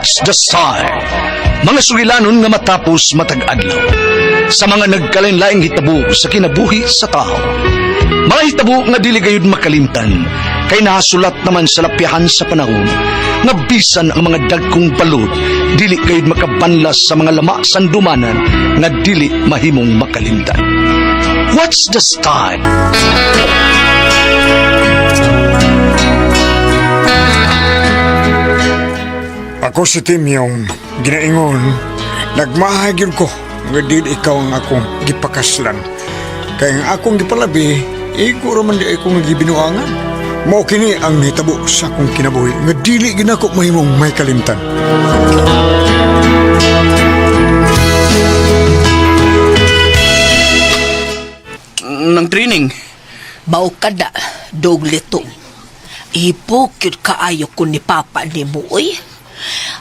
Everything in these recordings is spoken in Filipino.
What's the sign? Mga sugilanon nga matapos matag adlaw sa mga nagkalain-laing hitabo sa kinabuhi sa tao. Mga hitabo nga dili gayud makalimtan kay nasulat naman sa lapihan sa panahon nga bisan ang mga dagkong balod dili gayud makabanlas sa mga lama sandumanan nga dili mahimong makalimtan. What's the style? Ako si Tim yung ginaingon, nagmahagyon ko nga di ikaw ang akong gipakaslan. Kaya ang akong gipalabi, igo raman di akong gibinuangan. Mao kini ang nitabo sa akong kinabuhi nga dili ginako mahimong may kalimtan. Nang training. Mao kada, dog lito. Ipokit kaayo ko ni Papa ni mo, oy.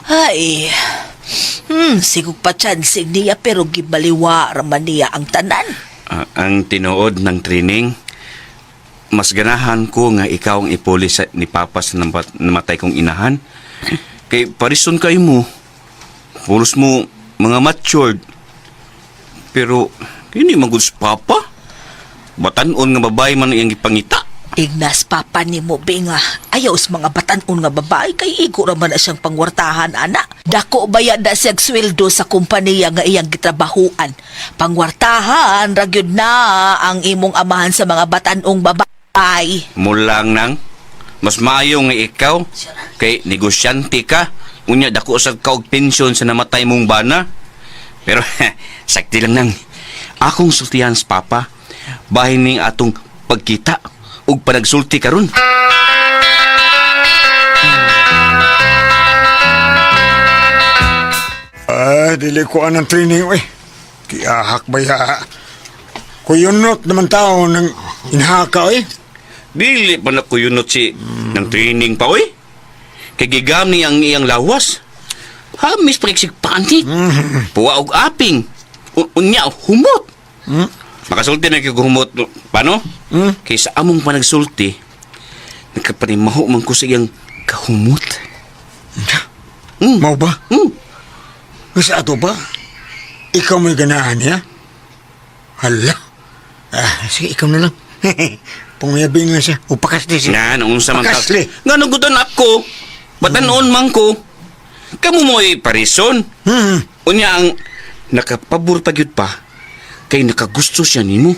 Ay, sigug pa chansing niya pero gibaliwa raman niya ang tanan. Ang tinuod ng training, mas ganahan ko nga ikaw ang ipulis ni Papa sa namatay kong inahan. Kay parison kayo mo. Pulos mo mga matured. Pero, hindi magod sa Papa. Batanon nga babae man ang ipangita. Ignas Papa ni mo, Binga. Ayaw sa mga batanon nga babae kay igo raman na siyang pangwartahan, ana. Dako bayad na siyang sweldo sa kumpanya nga iyang gitrabahuan. Pangwartahan, ragyod na ang imong amahan sa mga batanong babae. Mulang nang, mas maayo nga ikaw, kay negosyante ka, unya dako sa kaog pensyon sa namatay mong bana. Pero, sakti lang nang, akong sultihan sa Papa, bahin ning atong pagkita, ug panagsulti karon. Dili ko anang training, oy. Kiahak baya. Kuyunot naman tao ng inhaka, oy. Dili pa na kuyunot si ng training pa, oy. Kay gigami ang iyang lawas. Hamis pagsigpani. Puwa og aping. Unya humot. Makasulti na kayo humot. Paano? Kay sa among panagsulti, nagkapanimaho man ko sa iyang kahumot. Mau ba? Sa ato ba? Ikaw may ganahan niya? Hala. Sige, ikaw na lang. Pungayabing nga siya. Upakasli siya. Nga, noong sa mga Pakasli. nga nagudan ako. Batanon man ko. Kamu mo ay parison. Unya ang nakapabor pagyud pa. Kay nakagusto siya nimo.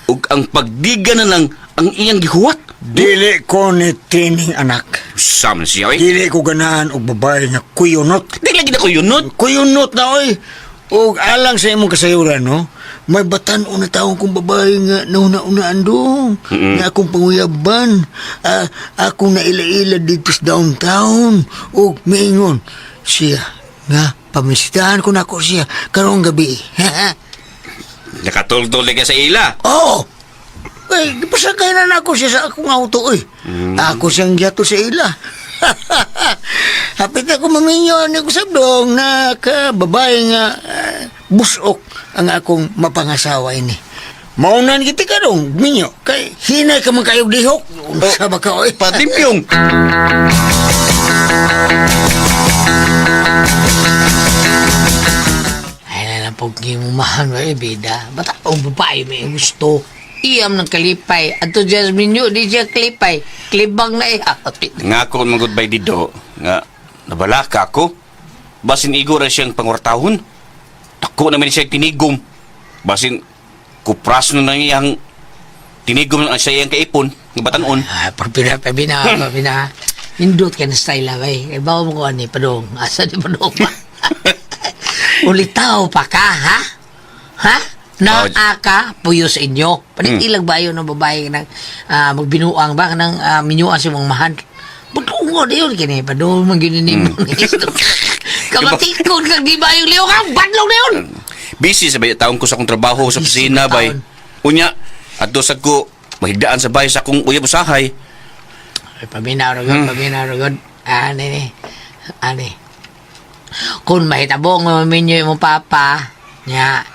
Ug ang pagdiga na lang ang iyang gihuwat. Dili ko ni tining anak. Sama na siya, oy. Dili ko ganahan og babae nga kuyunot. Di lagi na ko yunod. Kuyunot na, oy. Og alang sa imong kasayuran, no? May batan-o na taong kong babae nga nauna-unaan dong. Nga akong panguyaban. Akong naila-ila dito sa downtown. Og maingon siya nga pamisitahan ko na ako siya karong gabi. Nakatultol ka sa ila. Oo. Ay, pasakay na ako siya sa akong auto, oy. Ako siyang giyato sa ila. Hapit ako maminyo ni ko sabdong na babae nga busok ang akong mapangasawa ini. Maunan kita ka dong, minyo. Kay hinay ka man kayog lihok. Unsa ba ka, oy? Patimpyong. Ay na lang pag gimumahan ba bida. Bata ang babae may gusto. Iyam ng kalipay. Ato Jasmine nyo, di siya kalipay. Klibang na iya. Nga ako mag-goodbye dito. Nga, nabala ka ako. Basin igo ra siyang pangwartahon. Tako naman siya tinigom. Basin kupras na nang iyang tinigom na siya iyang kaipon. Nga batanon. Pabina. Indot ka na style abay. Kaya bawa mo ko ani, padong. Asa di padong pa. Ulitaw pa ka, ha? Ha? Aka, puyo sa inyo. Panitilag ba yun ng babae ng magbinuang ba? Nang minyuan si mong mahan. Pagkungo na yun, kini pa doon mag-gininim mo. Kamatikon kang di ba yung liyo kang badlaw na yun? Busy sa taong ko sa akong trabaho sa kusina, bay. Unya, at dosag ko, mahigdaan sa bahay sa akong uyab usahay. Paminaragod. Ani. Kung mahitabong maminyo yung papa, niya,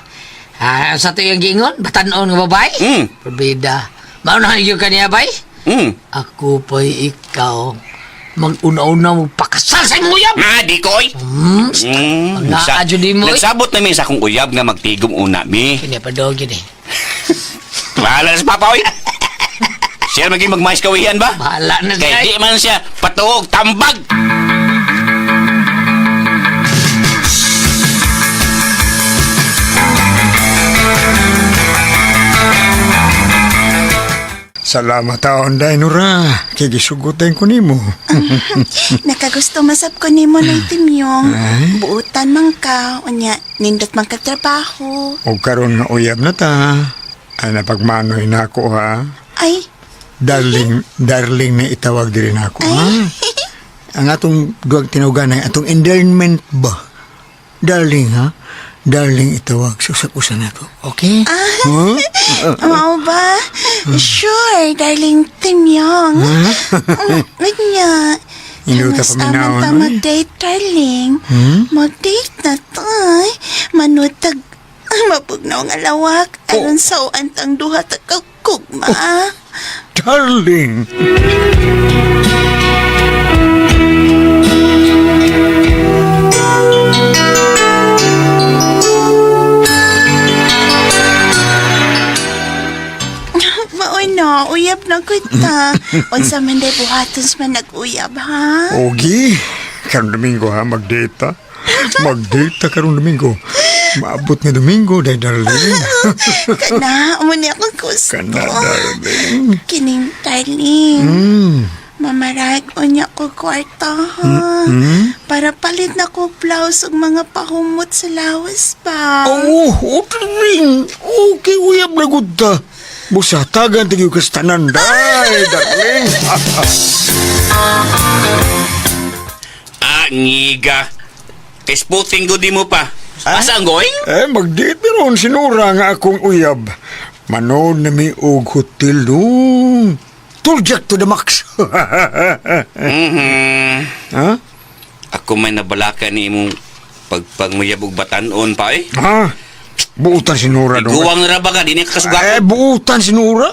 sa ito yung gingon, batanon ng babae? Pabida. Maunahan yung kaniya, bay? Ako po'y ikaw mag-una-una mo pakasal sa imong uyab. Di ko, oy. Ang naadyo di mo, eh. Nagsabot na mi sa akong uyab nga magtigom una mi. Kini pa daw gini. Bahala na sa papa, oy. Siya maging magmais kawihan ba? Bahala na Kaya siya. di man siya patuog, tambag. Salamat taon dahil nura. Kigisugutin ko nimo. Nakagusto masab ko nimo na itimyong. Buutan man ka, unya, nindot man ka trabaho. O karon nga uyab na ta. Ay napagmanoy na ako ha. Ay, Darling na itawag din ako ha. Ang atong duwag tinugan ay atong endearment ba? Darling ha. Darling itawag susak-usan ako. Okay? Huh? mao ba? Sure, darling Timyong. Unya, Hindi ka mas paminaw, aman ta no? mag-date, darling. Mag-date na to, ay. Manutag, mapugnaw nga lawak. Aron sa uantang duha kugma. Darling! Mauna, uyab na kita. Unsa man day buhatos man nag-uyab, ha? Ogi, karong Domingo ha, mag-date ha. Mag-date ta karong Domingo. Maabot nga Domingo, dahil darling. Kana, umuni akong gusto. Kana, darling. Kining darling. Mamarag unya ko kwarta, ha? Para palit na ko blouse ug mga pahumot sa lawas pa. Darling. Okay, uyab na gud ta. Busatagan tigil ka sa tanan, darling. Ngiga. Kay spotting ko di mo pa. Asa ang going? Mag-date meron sinura nga akong uyab. Manood na may og hotel doon. Tuljak to the max. Ha? Ako may nabalaka ni imong pagpanguyab og batanon pa eh. Ha? Buutan sinura doon. Guwang na ra ba ka? Di na kakasuga ko. Buutan sinura.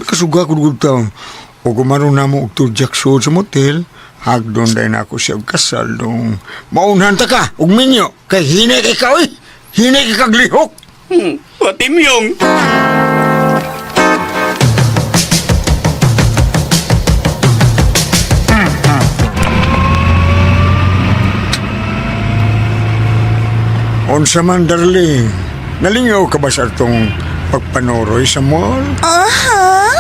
Kasuga ko doon taon. O kumaroon na mo og tuljak show sa motel. Hagdon dahil na ako siya kasal doon. Maunhan ta ka, og minyo. Kay hinay kay ka, oy. Hinay kay kaglihok. Patimyong. Unsa man, darling. Nalingaw ka ba sa itong pagpanoroy sa mall? Aha.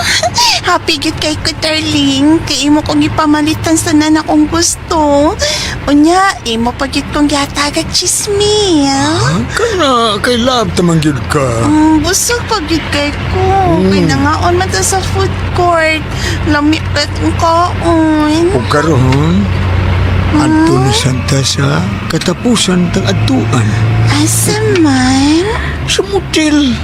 Happy gid kay ko, darling. Kay imo kong ipamalitan sa nan akong gusto. Unya, imo pa gid kong gihatagag chismis. Kana, kay love tamang yun ka. Busog pa gid kay ko. Kay nangaon man ta sa food court. Lami kat ang kaon. O karon, adto na santa sa katapusan tang adtuan. Asa man? Sa motel.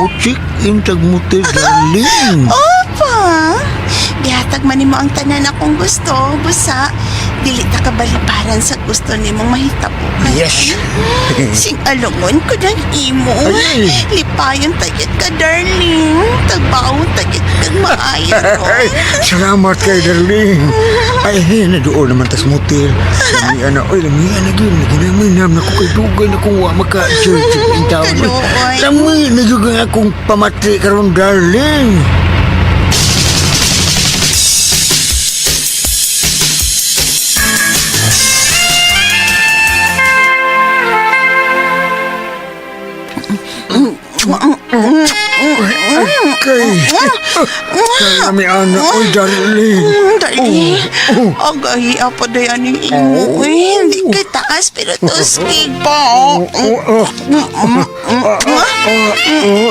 Butik intag motel, darling. Opa! Gihatag man nimo ang tanan akong gusto. Busa, dili ta kabaliparan sa gusto nimong mahitabo. Yes. Sing alungon ko ng imo. Ay. Lipayon tagit ka, darling. Tagbaon tagit kang maayo. Ay, salamat kay darling. Ay, na doon naman tas motel. Lamian na, oy, lamian na yun. Naginaminam na ko kay dugay na kung wa maka-church in town. Kaluoy. Lami, na yun akong pamatri karon darling. Kay kami ana, oy darling. Darling, agay apa dayan ng imo. Hindi kay taas pero tuskig pa.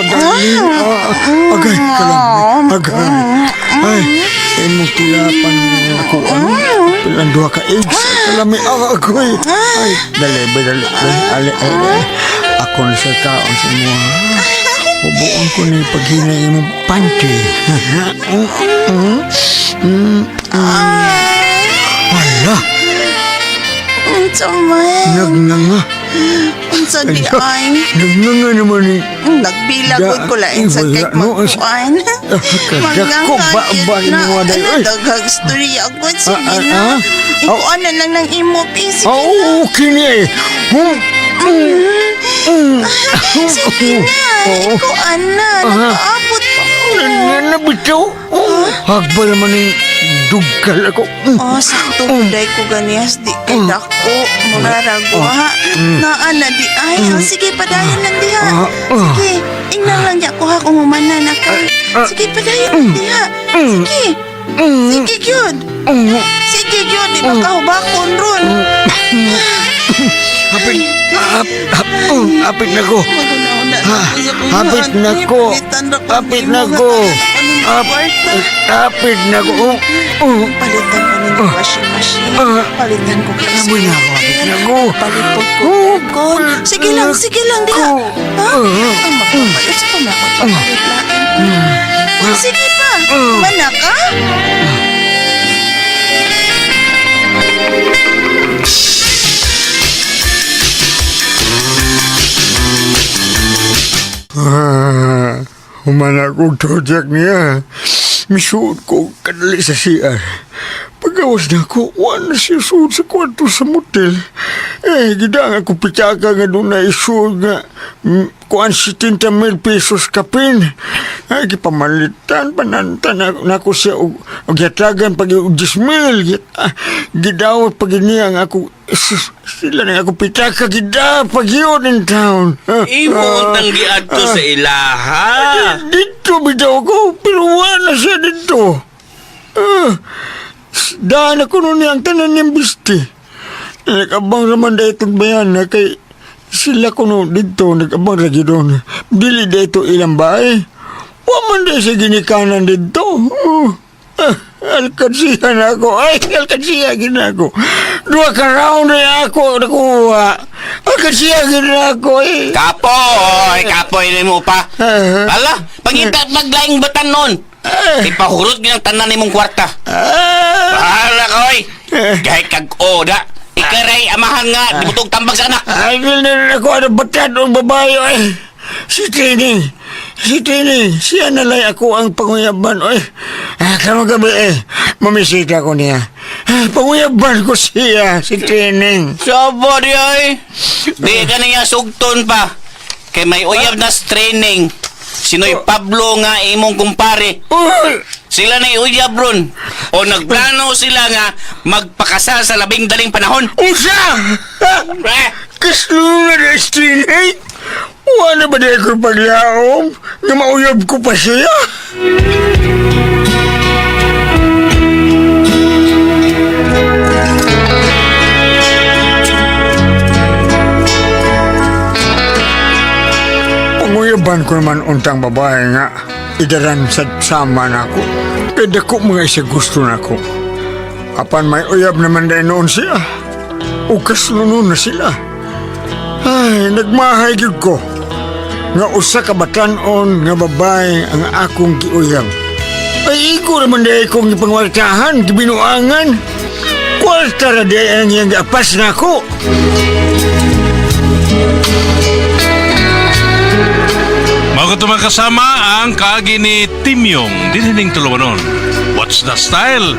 Darling. Agay ka lang. Agay. Ay, imong tilapan ako. Pilang duha ka eggs. Kalami agoy. Ay, dali. Ali. Ako na sa taon sa mo. Ubuon ko na yung paghinay imong panty. Wala. Unsa man? Nagnanga. Unsa di ay? Nagnganga naman ni... Nagbilagod ko lain sa Wala, kay magkuan. Kadako ba mo day? Daghang storya ko. Sige Ah, na. ah. Ikuan na lang ng imo, please. Sige na. Oh, kini. Sige na. Oh. Ikuan na. Nakaabot pa ko. Nabitaw. Hagbal naman ni dugal ako. Oh, sakto buday ko ganiyas. Di kay dako. Murarago ha. Naana di ay. Sige, padayon lang diha. Sige. Ingnan lang niya ko ha kung humana na ka. Sige, padayon lang diha. Sige. Sige, yun. Sige, yun. Di ba kahubakon ron? Hapit na ko. Hapit na ko. Hapit na ko. Hapit na ko. Palitan ko ng washing machine. Palitan ko kay Amoy na ako. Hapit na ko. Palipod ko. Sige lang diha. Ha? Ang magpapalit sa panakot. Papalit lang. Sige pa. Mana ka? Humana ko tojak niya. Misuot ko kadali sa CR. Pagawas na ako, wala siya suot sa kwarto sa motel. Gidang ako pitaka nga doon na isuot nga kuan 70,000 pesos kapin. Gipamalitan, panantan na ako siya og yatagan pag 10,000. Gidawat pag iniyang ako, sila na ako pitaka gida pag yun in town. Imo nang giadto sa ilaha. Dito bitaw ko, pero wala siya dito. Daan ako nun ang tanan niyang bisti. Nagabang naman da itong bayan na kay sila ko nun dito, nagabang lagi doon. Dili da ito ilang bahay. Waman da siya ginikanan dito. Alkansihan ako. Alkansihan ako. 2 ka round na ako nakuha. Alkansihan ako Kapoy ni mo pa. Ala, pangita maglaing batan nun. Ipahurot ng tanan ni mong kwarta. Bahala ka, oy. Gahit kag oda. Ikaray, amahan nga. Di mo tong tambag sa anak. Agil na ako ano batad o babae oy. Si Trini. Siya nalay ako ang panguyaban oy. Karong gabi mamisita ko niya. Panguyaban ko siya, si Trini. Sabo di ay. Di ka niya sugton pa. Kay may uyab na training. Sinoy Pablo nga imong kumpare. Sila na uyab ron. O nagplano sila nga magpakasal sa labing daling panahon. Usa! Kaslungan na Trini. Wala ba di ako paglaom? Na mauyab ko pa siya? Panguyaban ko naman untang babae nga. Idaran sa sama na ako. Kaya dako mga isa gusto na ako. Apan may uyab naman dahil noon siya. Ukas luno na sila. Ay, nagmahay gyud ko. Nga usa ka batan-on nga babae ang akong giuyab. Ay, iko naman dahil kong ipangwartahan, gibinuangan. Kwarta na dahil ang iyang giapas na ako. Mga tumang kasama ang kaagi ni Timyong dinhining tulumanon. What's the style?